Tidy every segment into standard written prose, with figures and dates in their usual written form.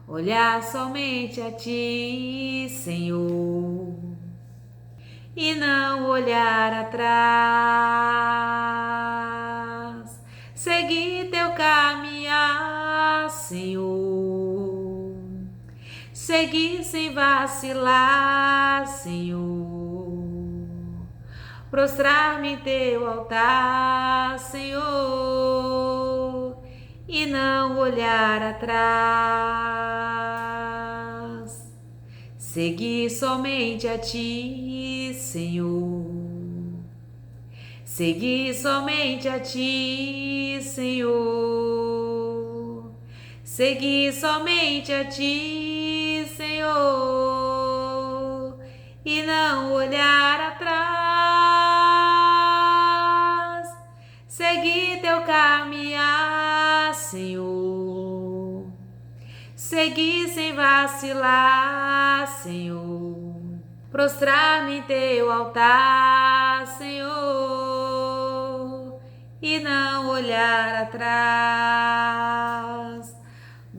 olhar somente a Ti, Senhor, e não olhar atrás. Seguir Teu caminhar, Senhor, seguir sem vacilar, Senhor, prostrar-me em Teu altar, Senhor, e não olhar atrás. Seguir somente a Ti, Senhor, seguir somente a Ti, Senhor, seguir somente a Ti, Senhor, e não olhar atrás. Seguir Teu caminhar, Senhor, seguir sem vacilar, Senhor, prostrar-me em Teu altar, Senhor, e não olhar atrás.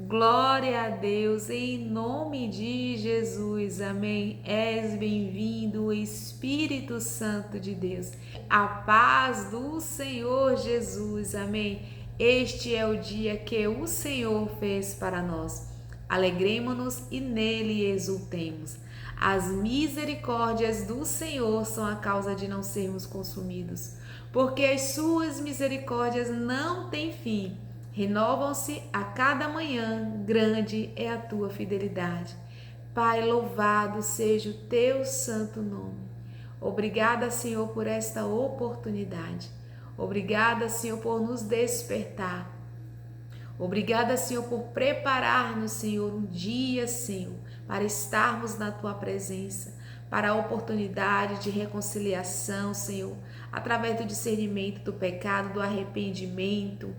Glória a Deus, em nome de Jesus, amém. És bem-vindo, Espírito Santo de Deus. A paz do Senhor Jesus, amém. Este é o dia que o Senhor fez para nós. Alegremo-nos e nele exultemos. As misericórdias do Senhor são a causa de não sermos consumidos, porque as suas misericórdias não têm fim. Renovam-se a cada manhã, grande é a tua fidelidade. Pai, louvado seja o teu santo nome. Obrigada, Senhor, por esta oportunidade. Obrigada, Senhor, por nos despertar. Obrigada, Senhor, por preparar-nos, Senhor, um dia, Senhor, para estarmos na tua presença, para a oportunidade de reconciliação, Senhor, através do discernimento do pecado, do arrependimento,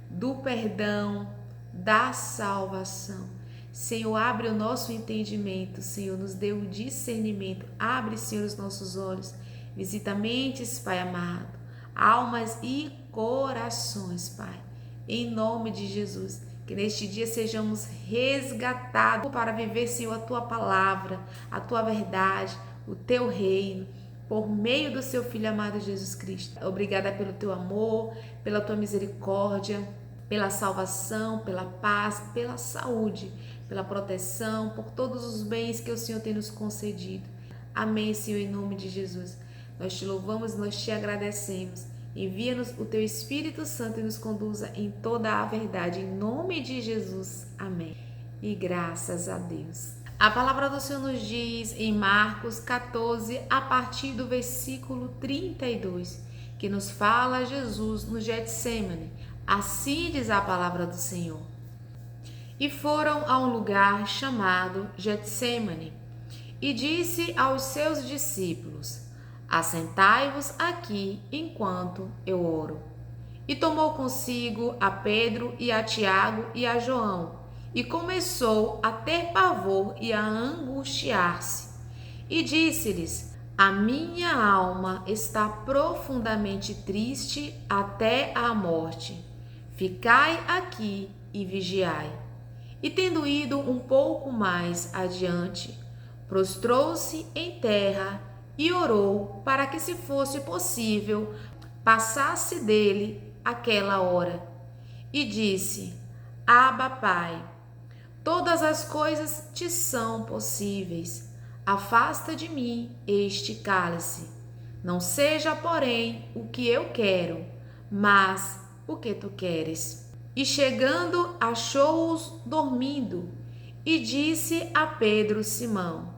do perdão, da salvação. Senhor, abre o nosso entendimento, Senhor, nos dê o discernimento, abre, Senhor, os nossos olhos, visita mentes, Pai amado, almas e corações, Pai, em nome de Jesus, que neste dia sejamos resgatados para viver, Senhor, a Tua palavra, a Tua verdade, o Teu reino, por meio do Seu Filho amado Jesus Cristo. Obrigada pelo Teu amor, pela Tua misericórdia, pela salvação, pela paz, pela saúde, pela proteção, por todos os bens que o Senhor tem nos concedido. Amém, Senhor, em nome de Jesus. Nós te louvamos, nós te agradecemos. Envia-nos o Teu Espírito Santo e nos conduza em toda a verdade. Em nome de Jesus. Amém. E graças a Deus. A palavra do Senhor nos diz em Marcos 14, a partir do versículo 32, que nos fala Jesus no Getsêmani. Assim diz a palavra do Senhor. E foram a um lugar chamado Getsêmani, e disse aos seus discípulos: assentai-vos aqui enquanto eu oro. E tomou consigo a Pedro e a Tiago e a João, e começou a ter pavor e a angustiar-se. E disse-lhes: a minha alma está profundamente triste até a morte. Ficai aqui e vigiai. E tendo ido um pouco mais adiante, prostrou-se em terra e orou para que, se fosse possível, passasse dele aquela hora. E disse: Abba, Pai, todas as coisas te são possíveis. Afasta de mim este cálice. Não seja, porém, o que eu quero, mas o que tu queres. E chegando, achou-os dormindo, e disse a Pedro Simão: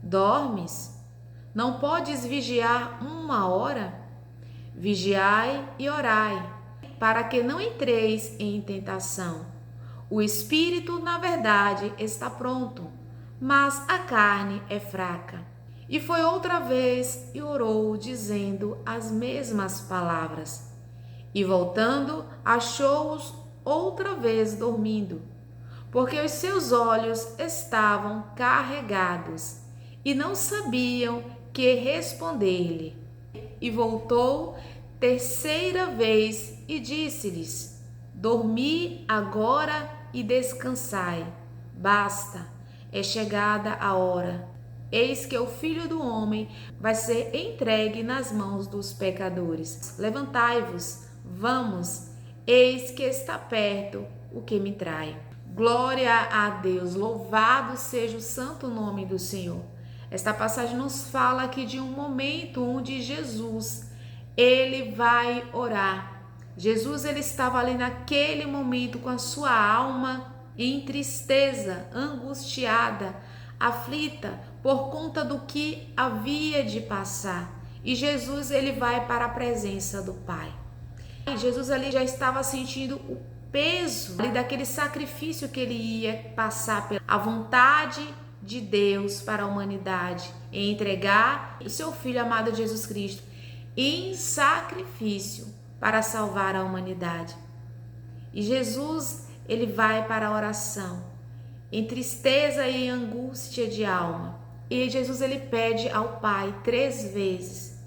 dormes? Não podes vigiar uma hora? Vigiai e orai, para que não entreis em tentação. O espírito, na verdade, está pronto, mas a carne é fraca. E foi outra vez e orou, dizendo as mesmas palavras. E voltando, achou-os outra vez dormindo, porque os seus olhos estavam carregados e não sabiam que responder-lhe. E voltou terceira vez e disse-lhes: dormi agora e descansai. Basta, é chegada a hora. Eis que o Filho do Homem vai ser entregue nas mãos dos pecadores. Levantai-vos, vamos, eis que está perto o que me trai. Glória a Deus, louvado seja o santo nome do Senhor. Esta passagem nos fala aqui de um momento onde Jesus, ele vai orar. Jesus, ele estava ali naquele momento com a sua alma em tristeza, angustiada, aflita por conta do que havia de passar. E Jesus, ele vai para a presença do Pai. E Jesus ali já estava sentindo o peso ali daquele sacrifício que ele ia passar pela vontade de Deus para a humanidade, em entregar o seu Filho amado Jesus Cristo em sacrifício para salvar a humanidade. E Jesus, ele vai para a oração, em tristeza e em angústia de alma. E Jesus, ele pede ao Pai 3 vezes: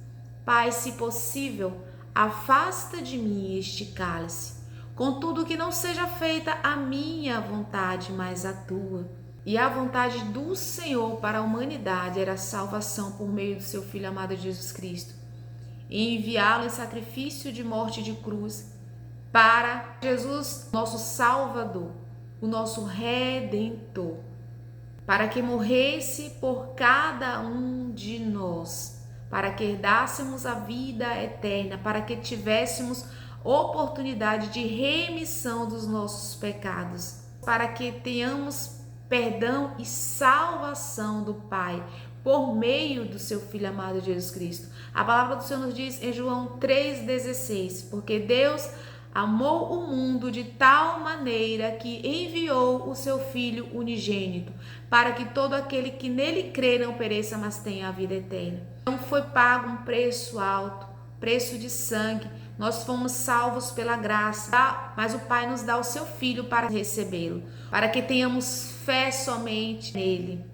Pai, se possível, afasta de mim este cálice, contudo que não seja feita a minha vontade, mas a tua. E a vontade do Senhor para a humanidade era a salvação por meio do seu Filho amado Jesus Cristo, e enviá-lo em sacrifício de morte de cruz para Jesus, nosso Salvador, o nosso Redentor, para que morresse por cada um de nós, para que herdássemos a vida eterna, para que tivéssemos oportunidade de remissão dos nossos pecados, para que tenhamos perdão e salvação do Pai por meio do seu Filho amado Jesus Cristo. A palavra do Senhor nos diz em João 3,16: porque Deus amou o mundo de tal maneira que enviou o seu Filho unigênito, para que todo aquele que nele crê não pereça, mas tenha a vida eterna. Não foi pago um preço alto, preço de sangue. Nós fomos salvos pela graça, mas o Pai nos dá o seu Filho para recebê-lo, para que tenhamos fé somente nele,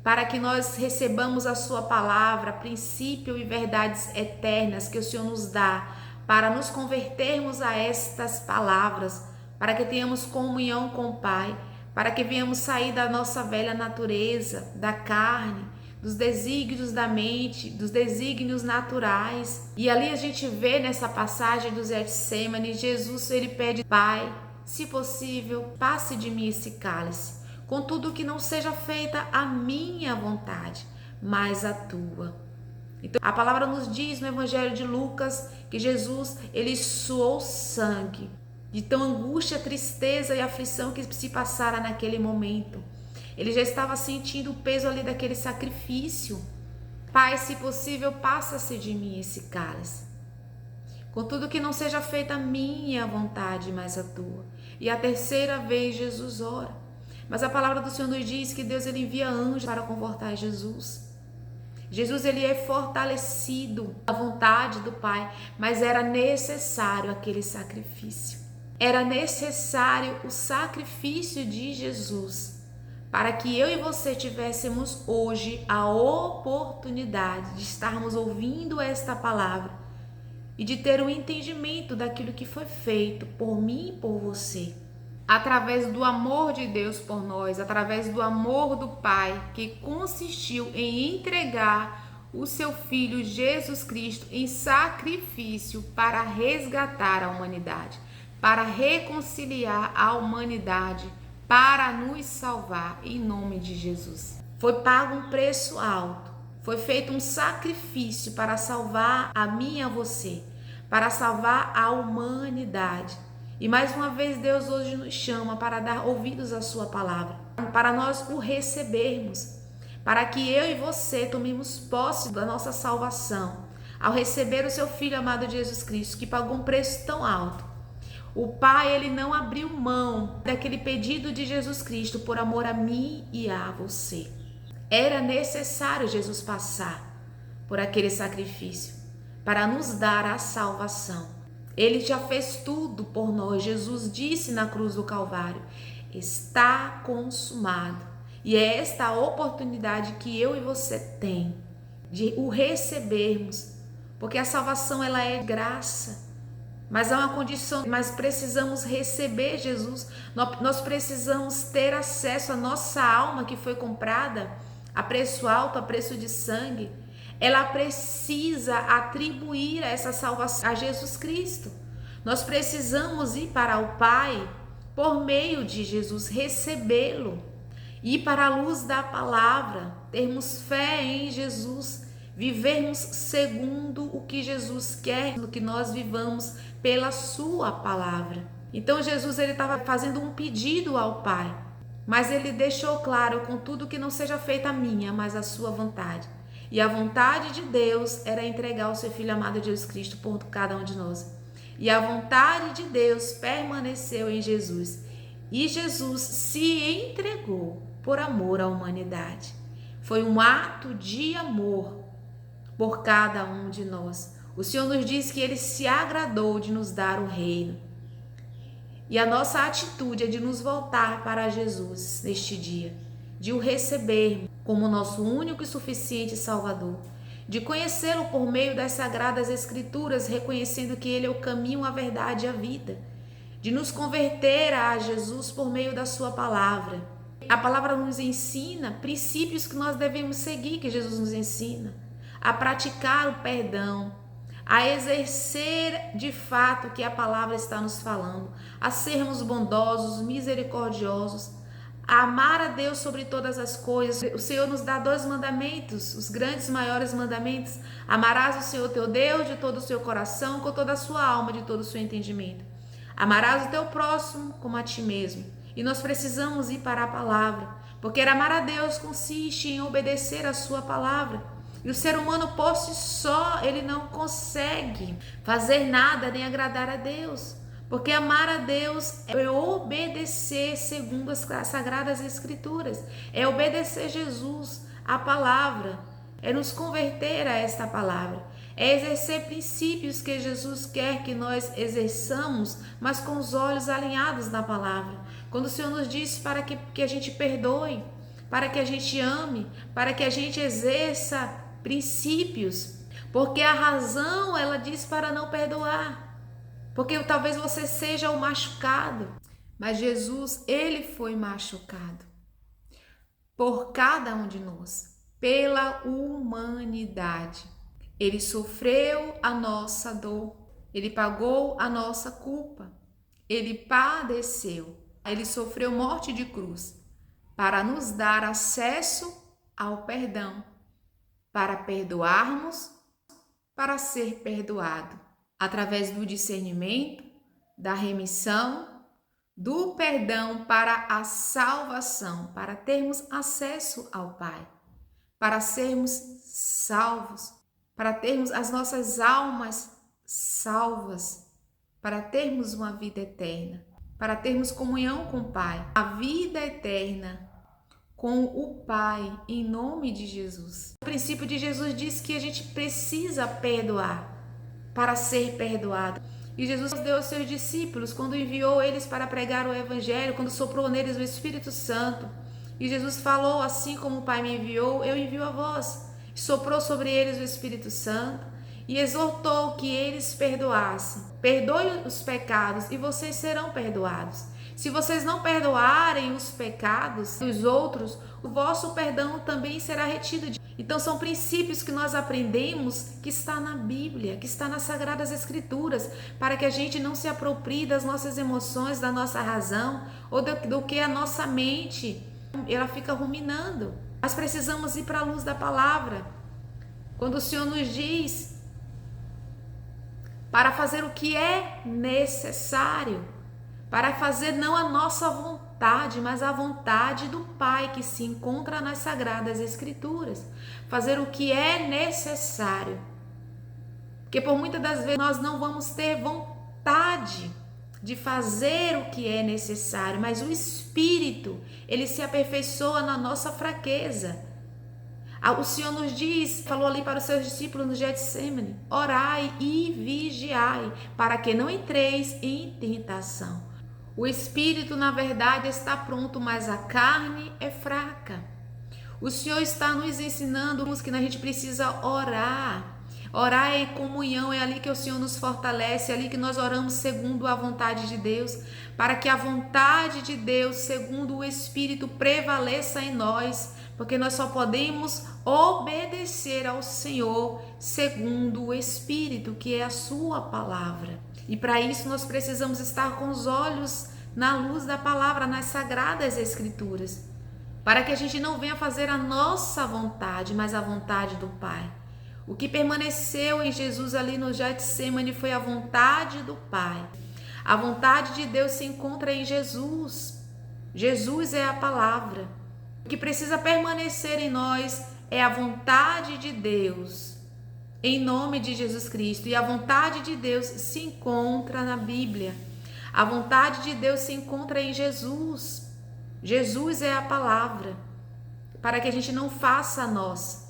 para que nós recebamos a sua palavra, princípio e verdades eternas que o Senhor nos dá, para nos convertermos a estas palavras, para que tenhamos comunhão com o Pai, para que venhamos sair da nossa velha natureza, da carne, dos desígnios da mente, dos desígnios naturais. E ali a gente vê nessa passagem do Getsêmani, Jesus, ele pede: Pai, se possível, passe de mim esse cálice, contudo que não seja feita a minha vontade, mas a tua. Então, a palavra nos diz no Evangelho de Lucas que Jesus, ele suou sangue, de tão angústia, tristeza e aflição que se passara naquele momento. Ele já estava sentindo o peso ali daquele sacrifício. Pai, se possível, passa-se de mim esse cálice, contudo que não seja feita a minha vontade, mas a tua. E a terceira vez Jesus ora. Mas a palavra do Senhor nos diz que Deus, ele envia anjos para confortar Jesus. Jesus, ele é fortalecido à vontade do Pai, mas era necessário aquele sacrifício. Era necessário o sacrifício de Jesus para que eu e você tivéssemos hoje a oportunidade de estarmos ouvindo esta palavra e de ter um entendimento daquilo que foi feito por mim e por você. Através do amor de Deus por nós, através do amor do Pai, que consistiu em entregar o seu Filho Jesus Cristo em sacrifício para resgatar a humanidade, para reconciliar a humanidade, para nos salvar em nome de Jesus. Foi pago um preço alto, foi feito um sacrifício para salvar a mim e a você, para salvar a humanidade. E mais uma vez Deus hoje nos chama para dar ouvidos à sua palavra, para nós o recebermos, para que eu e você tomemos posse da nossa salvação, ao receber o seu Filho amado Jesus Cristo, que pagou um preço tão alto. O Pai, ele não abriu mão daquele pedido de Jesus Cristo por amor a mim e a você. Era necessário Jesus passar por aquele sacrifício para nos dar a salvação. Ele já fez tudo por nós. Jesus disse na cruz do Calvário: está consumado. E é esta a oportunidade que eu e você tem de o recebermos, porque a salvação, ela é graça. Mas há uma condição, mas precisamos receber Jesus, nós precisamos ter acesso à nossa alma que foi comprada a preço alto, a preço de sangue. Ela precisa atribuir essa salvação a Jesus Cristo. Nós precisamos ir para o Pai por meio de Jesus, recebê-lo, ir para a luz da palavra, termos fé em Jesus, vivermos segundo o que Jesus quer, que nós vivamos pela sua palavra. Então Jesus ele estava fazendo um pedido ao Pai, mas ele deixou claro, contudo, que não seja feita a minha, mas a sua vontade. E a vontade de Deus era entregar o seu Filho amado Jesus Cristo por cada um de nós. E a vontade de Deus permaneceu em Jesus. E Jesus se entregou por amor à humanidade. Foi um ato de amor por cada um de nós. O Senhor nos diz que Ele se agradou de nos dar o reino. E a nossa atitude é de nos voltar para Jesus neste dia, de o receber como nosso único e suficiente Salvador, de conhecê-lo por meio das Sagradas Escrituras, reconhecendo que Ele é o caminho, a verdade e a vida, de nos converter a Jesus por meio da sua palavra. A palavra nos ensina princípios que nós devemos seguir, que Jesus nos ensina, a praticar o perdão, a exercer de fato o que a palavra está nos falando, a sermos bondosos, misericordiosos, a amar a Deus sobre todas as coisas. O Senhor nos dá 2 mandamentos, os grandes, maiores mandamentos: amarás o Senhor teu Deus de todo o seu coração, com toda a sua alma, de todo o seu entendimento. Amarás o teu próximo como a ti mesmo. E nós precisamos ir para a palavra, porque amar a Deus consiste em obedecer a sua palavra. E o ser humano por si só, ele não consegue fazer nada nem agradar a Deus. Porque amar a Deus é obedecer segundo as Sagradas Escrituras. É obedecer Jesus, a palavra. É nos converter a esta palavra. É exercer princípios que Jesus quer que nós exerçamos, mas com os olhos alinhados na palavra. Quando o Senhor nos diz para que a gente perdoe, para que a gente ame, para que a gente exerça princípios, porque a razão, ela diz para não perdoar, porque talvez você seja o machucado, mas Jesus, ele foi machucado por cada um de nós, pela humanidade. Ele sofreu a nossa dor, ele pagou a nossa culpa, ele padeceu, ele sofreu morte de cruz para nos dar acesso ao perdão, para perdoarmos, para ser perdoado, através do discernimento, da remissão, do perdão para a salvação, para termos acesso ao Pai, para sermos salvos, para termos as nossas almas salvas, para termos uma vida eterna, para termos comunhão com o Pai, a vida eterna com o Pai, em nome de Jesus. O princípio de Jesus diz que a gente precisa perdoar para ser perdoado. E Jesus deu aos seus discípulos, quando enviou eles para pregar o Evangelho, quando soprou neles o Espírito Santo. E Jesus falou: assim como o Pai me enviou, eu envio a vós. E soprou sobre eles o Espírito Santo e exortou que eles perdoassem. Perdoe os pecados e vocês serão perdoados. Se vocês não perdoarem os pecados dos outros, o vosso perdão também será retido. Então são princípios que nós aprendemos, que está na Bíblia, que está nas Sagradas Escrituras, para que a gente não se aproprie das nossas emoções, da nossa razão, ou do que a nossa mente, ela fica ruminando. Nós precisamos ir para a luz da palavra. Quando o Senhor nos diz para fazer o que é necessário, para fazer não a nossa vontade, mas a vontade do Pai que se encontra nas Sagradas Escrituras. Fazer o que é necessário. Porque por muitas das vezes nós não vamos ter vontade de fazer o que é necessário, mas o Espírito, ele se aperfeiçoa na nossa fraqueza. O Senhor nos diz, falou ali para os seus discípulos no Getsêmani: orai e vigiai, para que não entreis em tentação. O espírito, na verdade, está pronto, mas a carne é fraca. O Senhor está nos ensinando que a gente precisa orar. Orar é comunhão, é ali que o Senhor nos fortalece, é ali que nós oramos segundo a vontade de Deus, para que a vontade de Deus, segundo o Espírito, prevaleça em nós, porque nós só podemos obedecer ao Senhor segundo o Espírito, que é a sua palavra. E para isso nós precisamos estar com os olhos na luz da palavra, nas sagradas Escrituras, para que a gente não venha fazer a nossa vontade, mas a vontade do Pai. O que permaneceu em Jesus ali no Getsemane foi a vontade do Pai. A vontade de Deus se encontra em Jesus. Jesus é a palavra. O que precisa permanecer em nós é a vontade de Deus, em nome de Jesus Cristo. E a vontade de Deus se encontra na Bíblia. A vontade de Deus se encontra em Jesus. Jesus é a palavra, para que a gente não faça a nossa.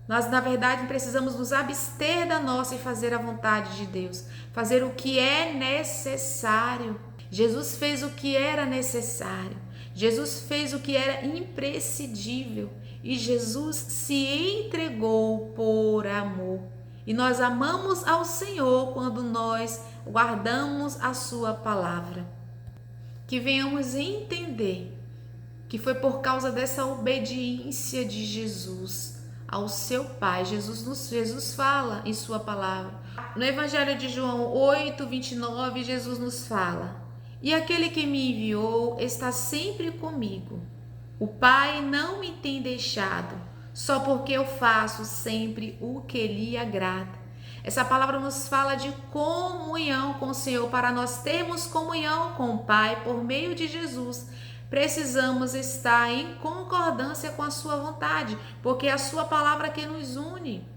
Nós, na verdade, precisamos nos abster da nossa e fazer a vontade de Deus, fazer o que é necessário. Jesus fez o que era necessário, Jesus fez o que era imprescindível e Jesus se entregou por amor. E nós amamos ao Senhor quando nós guardamos a sua palavra. Que venhamos entender que foi por causa dessa obediência de Jesus ao seu Pai. Jesus fala em sua palavra. No Evangelho de João 8:29, Jesus nos fala: e aquele que me enviou está sempre comigo. O Pai não me tem deixado, só porque eu faço sempre o que lhe agrada. Essa palavra nos fala de comunhão com o Senhor. Para nós termos comunhão com o Pai por meio de Jesus, precisamos estar em concordância com a sua vontade, porque é a sua palavra que nos une.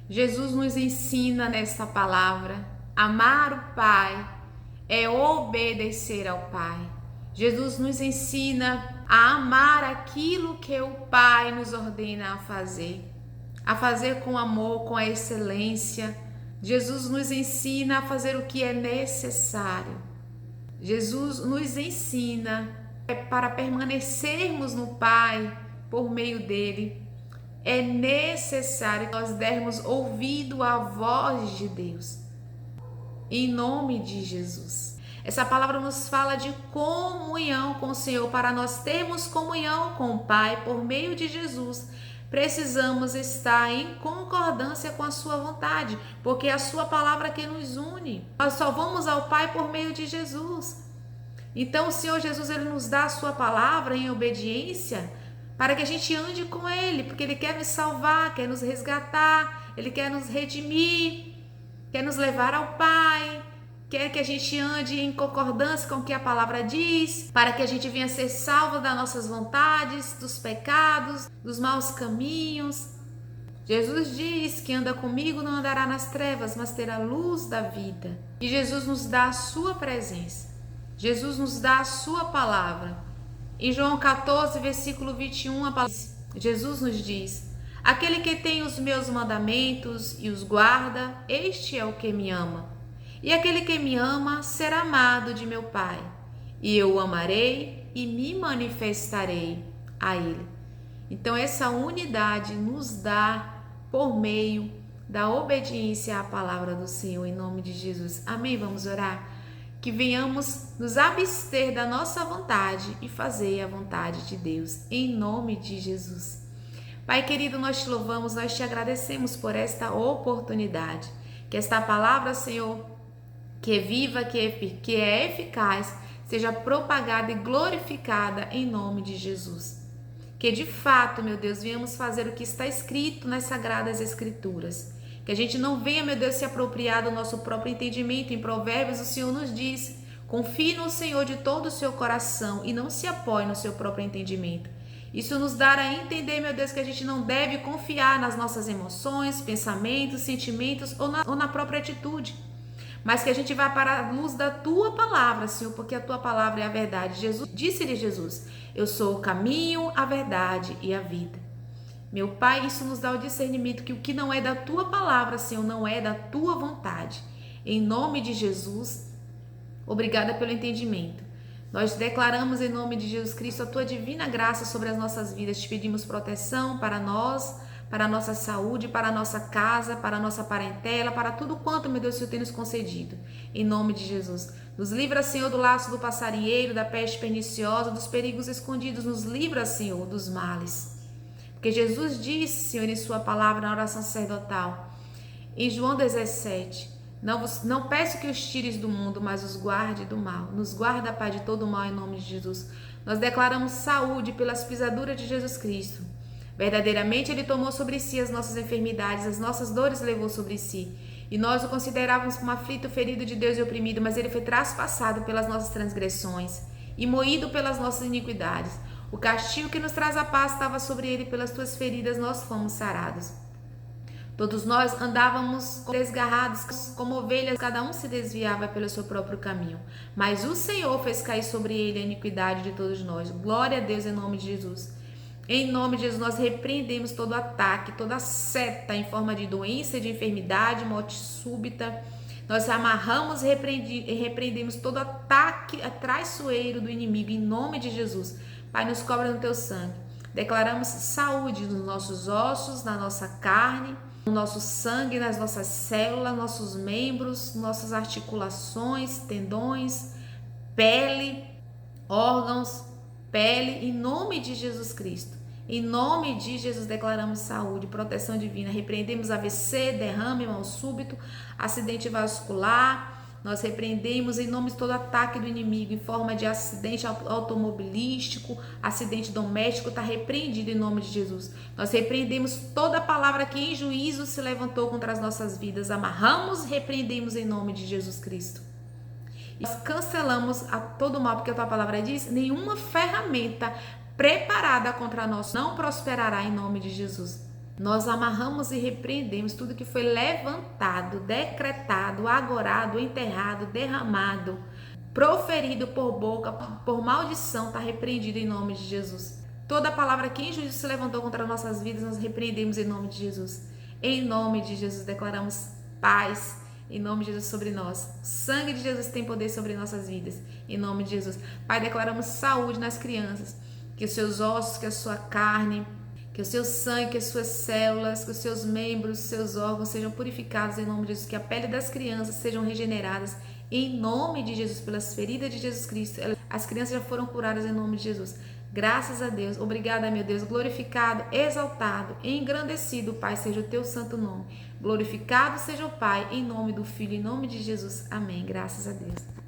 Jesus nos ensina nesta palavra: amar o Pai é obedecer ao Pai. Jesus nos ensina a amar aquilo que o Pai nos ordena a fazer com amor, com a excelência. Jesus nos ensina a fazer o que é necessário. Jesus nos ensina para permanecermos no Pai por meio dele. É necessário que nós dermos ouvido à voz de Deus, em nome de Jesus. Essa palavra nos fala de comunhão com o Senhor. Para nós termos comunhão com o Pai por meio de Jesus, precisamos estar em concordância com a sua vontade, porque é a sua palavra que nos une. Nós só vamos ao Pai por meio de Jesus. Então o Senhor Jesus, ele nos dá a sua palavra em obediência para que a gente ande com ele, porque ele quer nos salvar, quer nos resgatar, ele quer nos redimir, quer nos levar ao Pai, quer que a gente ande em concordância com o que a palavra diz, para que a gente venha ser salvo das nossas vontades, dos pecados, dos maus caminhos. Jesus diz que anda comigo não andará nas trevas, mas terá luz da vida. E Jesus nos dá a sua presença. Jesus nos dá a sua palavra. Em João 14, versículo 21, Jesus nos diz: aquele que tem os meus mandamentos e os guarda, este é o que me ama. E aquele que me ama será amado de meu Pai, e eu o amarei e me manifestarei a ele. Então essa unidade nos dá por meio da obediência à palavra do Senhor, em nome de Jesus. Amém? Vamos orar? Que venhamos nos abster da nossa vontade e fazer a vontade de Deus, em nome de Jesus. Pai querido, nós te louvamos, nós te agradecemos por esta oportunidade. Que esta palavra, Senhor, que é viva, que é eficaz, seja propagada e glorificada em nome de Jesus. Que de fato, meu Deus, venhamos fazer o que está escrito nas Sagradas Escrituras. Que a gente não venha, meu Deus, se apropriar do nosso próprio entendimento. Em Provérbios o Senhor nos diz: confie no Senhor de todo o seu coração e não se apoie no seu próprio entendimento. Isso nos dá a entender, meu Deus, que a gente não deve confiar nas nossas emoções, pensamentos, sentimentos ou na própria atitude, mas que a gente vá para a luz da tua palavra, Senhor, porque a tua palavra é a verdade. Disse-lhe Jesus: eu sou o caminho, a verdade e a vida. Meu Pai, isso nos dá o discernimento que o que não é da tua palavra, Senhor, não é da tua vontade. Em nome de Jesus, obrigada pelo entendimento. Nós declaramos em nome de Jesus Cristo a tua divina graça sobre as nossas vidas. Te pedimos proteção para nós, para a nossa saúde, para a nossa casa, para a nossa parentela, para tudo quanto, meu Deus, o Senhor tem nos concedido. Em nome de Jesus. Nos livra, Senhor, do laço do passarinheiro, da peste perniciosa, dos perigos escondidos. Nos livra, Senhor, dos males. Porque Jesus disse, Senhor, em sua palavra, na oração sacerdotal, em João 17, não peço que os tires do mundo, mas os guarde do mal. Nos guarda, Pai, de todo o mal, em nome de Jesus. Nós declaramos saúde pelas pisaduras de Jesus Cristo. Verdadeiramente, Ele tomou sobre si as nossas enfermidades, as nossas dores levou sobre si. E nós o considerávamos como aflito, ferido de Deus e oprimido, mas Ele foi traspassado pelas nossas transgressões e moído pelas nossas iniquidades. O castigo que nos traz a paz estava sobre Ele, pelas tuas feridas nós fomos sarados. Todos nós andávamos desgarrados como ovelhas, cada um se desviava pelo seu próprio caminho. Mas o Senhor fez cair sobre ele a iniquidade de todos nós. Glória a Deus em nome de Jesus. Em nome de Jesus, nós repreendemos todo ataque, toda seta em forma de doença, de enfermidade, morte súbita. Nós amarramos e repreendemos todo ataque traiçoeiro do inimigo, em nome de Jesus. Pai, nos cobra no teu sangue. Declaramos saúde nos nossos ossos, na nossa carne, no nosso sangue, nas nossas células, nossos membros, nossas articulações, tendões, pele, órgãos, pele, em nome de Jesus Cristo. Em nome de Jesus declaramos saúde, proteção divina, repreendemos AVC, derrame, mal súbito, acidente vascular. Nós repreendemos em nome de todo ataque do inimigo em forma de acidente automobilístico, acidente doméstico, está repreendido em nome de Jesus. Nós repreendemos toda palavra que em juízo se levantou contra as nossas vidas, amarramos e repreendemos em nome de Jesus Cristo. Nós cancelamos a todo mal, porque a tua palavra diz, nenhuma ferramenta preparada contra nós não prosperará em nome de Jesus. Nós amarramos e repreendemos tudo que foi levantado, decretado, agorado, enterrado, derramado, proferido por boca, por maldição, está repreendido em nome de Jesus. Toda palavra que em juízo se levantou contra nossas vidas, nós repreendemos em nome de Jesus. Em nome de Jesus declaramos paz, em nome de Jesus sobre nós. O sangue de Jesus tem poder sobre nossas vidas, em nome de Jesus. Pai, declaramos saúde nas crianças, que os seus ossos, que a sua carne, que o seu sangue, que as suas células, que os seus membros, os seus órgãos sejam purificados em nome de Jesus, que a pele das crianças sejam regeneradas em nome de Jesus, pelas feridas de Jesus Cristo. As crianças já foram curadas em nome de Jesus. Graças a Deus. Obrigada, meu Deus. Glorificado, exaltado, engrandecido, Pai, seja o teu santo nome. Glorificado seja o Pai, em nome do Filho, em nome de Jesus. Amém. Graças a Deus.